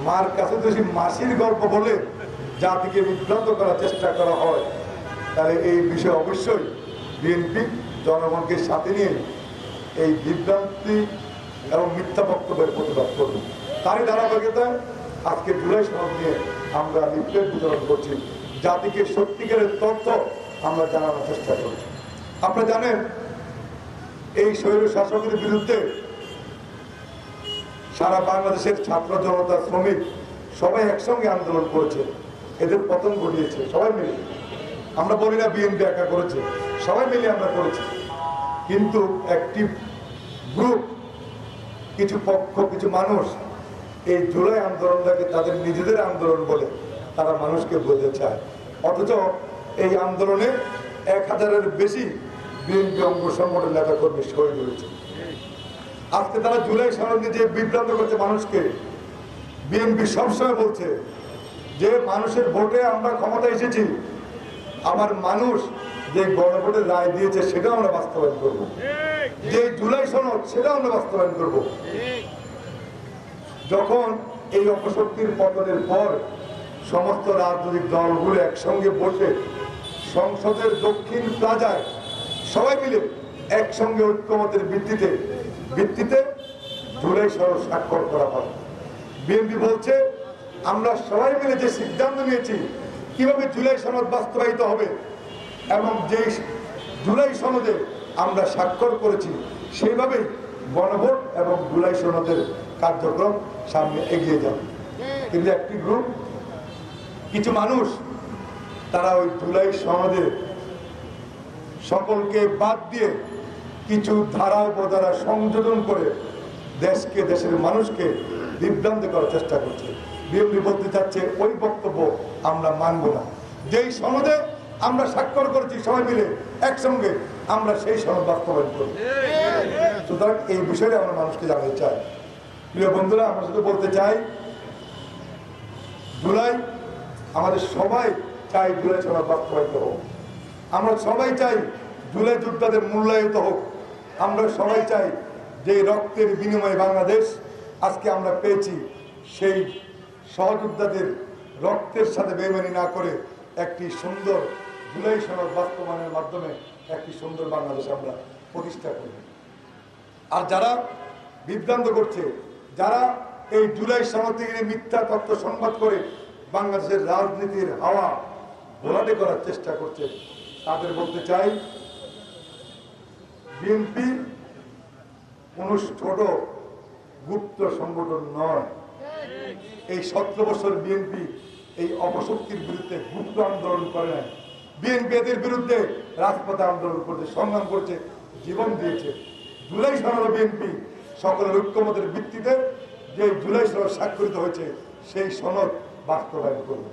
মার কাছে যদি মাসির গল্প বলে জাতিকে বিভ্রান্ত করার চেষ্টা করা হয়, তাহলে এই বিষয়ে অবশ্যই বিএনপি জনগণকে সাথে নিয়ে এই বিভ্রান্তি এবং মিথ্যা বক্তব্যের প্রতিবাদ করবে। তারই ধারাবাহিকতায় আজকে জুলাই সনদ নিয়ে আমরা লিফলেট বিতরণ করছি, জাতিকে সত্যিকারের তথ্য আমরা জানানোর চেষ্টা করছি। আপনারা জানেন এই স্বৈর শাসকের বিরুদ্ধে সারা বাংলাদেশের ছাত্র জনতা, শ্রমিক সবাই একসঙ্গে আন্দোলন করেছে, এদের পতন ঘটিয়েছে সবাই মিলে। আমরা বলি না বিএনপি একা করেছে, সবাই মিলে আমরা করেছি। কিন্তু একটি গ্রুপ, কিছু পক্ষ, কিছু মানুষ এই জুলাই আন্দোলনটাকে তাদের নিজেদের আন্দোলন বলে তারা মানুষকে বলতে চায়, অথচ এই আন্দোলনে 1000-এর বেশি বিএনপি অঙ্গ সংগঠন নেতা কর্মী শহীদ হয়েছে। আজকে তারা জুলাই সনদ নিয়ে যে বিভ্রান্ত করছে মানুষকে, বিএনপি সবসময় বলছে যে মানুষের ভোটে আমরা ক্ষমতা এসেছি, আবার মানুষ যে গণভোটের রায় দিয়েছে সেটা আমরা বাস্তবায়ন করব, যে জুলাই সনদ সেটা আমরা বাস্তবায়ন করব। যখন এই অপশক্তির পতনের পর সমস্ত রাজনৈতিক দলগুলো একসঙ্গে বসে সংসদের দক্ষিণ প্লাজায় সবাই মিলে একসঙ্গে ঐক্যমতের ভিত্তিতে জুলাই সনদ স্বাক্ষর করা হয়। বিএনপি বলছে আমরা সবাই মিলে যে সিদ্ধান্ত নিয়েছি কিভাবে জুলাই সনদ বাস্তবায়িত হবে এবং যে জুলাই সনদে আমরা স্বাক্ষর করেছি সেইভাবেই গণভোট এবং জুলাই সনদের কার্যক্রম সামনে এগিয়ে যাবে। কিন্তু একটি গ্রুপ, কিছু মানুষ, তারা ওই জুলাই সনদে সকলকে বাদ দিয়ে কিছু ধারা উপধারা সংযোজন করে দেশকে, দেশের মানুষকে বিভ্রান্ত করার চেষ্টা করছে। বিএনপি বলতে চাচ্ছে ওই বক্তব্য আমরা মানব না। যেই সনদে আমরা স্বাক্ষর করেছি সবাই মিলে একসঙ্গে, আমরা সেই সনদ বাস্তবায়ন করব। সুতরাং এই বিষয়ে আমরা মানুষকে জানাতে চাই। প্রিয় বন্ধুরা, আমরা শুধু বলতে চাই জুলাই, আমাদের সবাই চাই জুলাই সনদ বাস্তবায়িত হোক। আমরা সবাই চাই জুলাই যোদ্ধাদের মূল্যায়িত হোক। আমরা সবাই চাই যে রক্তের বিনিময়ে বাংলাদেশ আজকে আমরা পেয়েছি, সেই সহযোদ্ধাদের রক্তের সাথে বেইমানি না করে একটি সুন্দর জুলাই সনদ বাস্তবায়নের মাধ্যমে একটি সুন্দর বাংলাদেশ আমরা প্রতিষ্ঠা করি। আর যারা বিভ্রান্ত করছে, যারা এই জুলাই সনদ থেকে মিথ্যা তথ্য সংবাদ করে বাংলাদেশের রাজনীতির হাওয়া ঘোলাটে করার চেষ্টা করছে, তাদের বলতে চাই বিএনপি কোন ছোট গুপ্ত সংগঠন নয়। এই 17 বছর বিএনপি এই অপশক্তির বিরুদ্ধে গুপ্ত আন্দোলন করে নাই। বিএনপি এদের বিরুদ্ধে রাজপথে আন্দোলন করছে, সংগ্রাম করছে, জীবন দিয়েছে। জুলাই সনদ বিএনপি সকলের ঐক্যমতের ভিত্তিতে যে জুলাই সনদ স্বাক্ষরিত হয়েছে সেই সনদ বাস্তবায়ন করবে।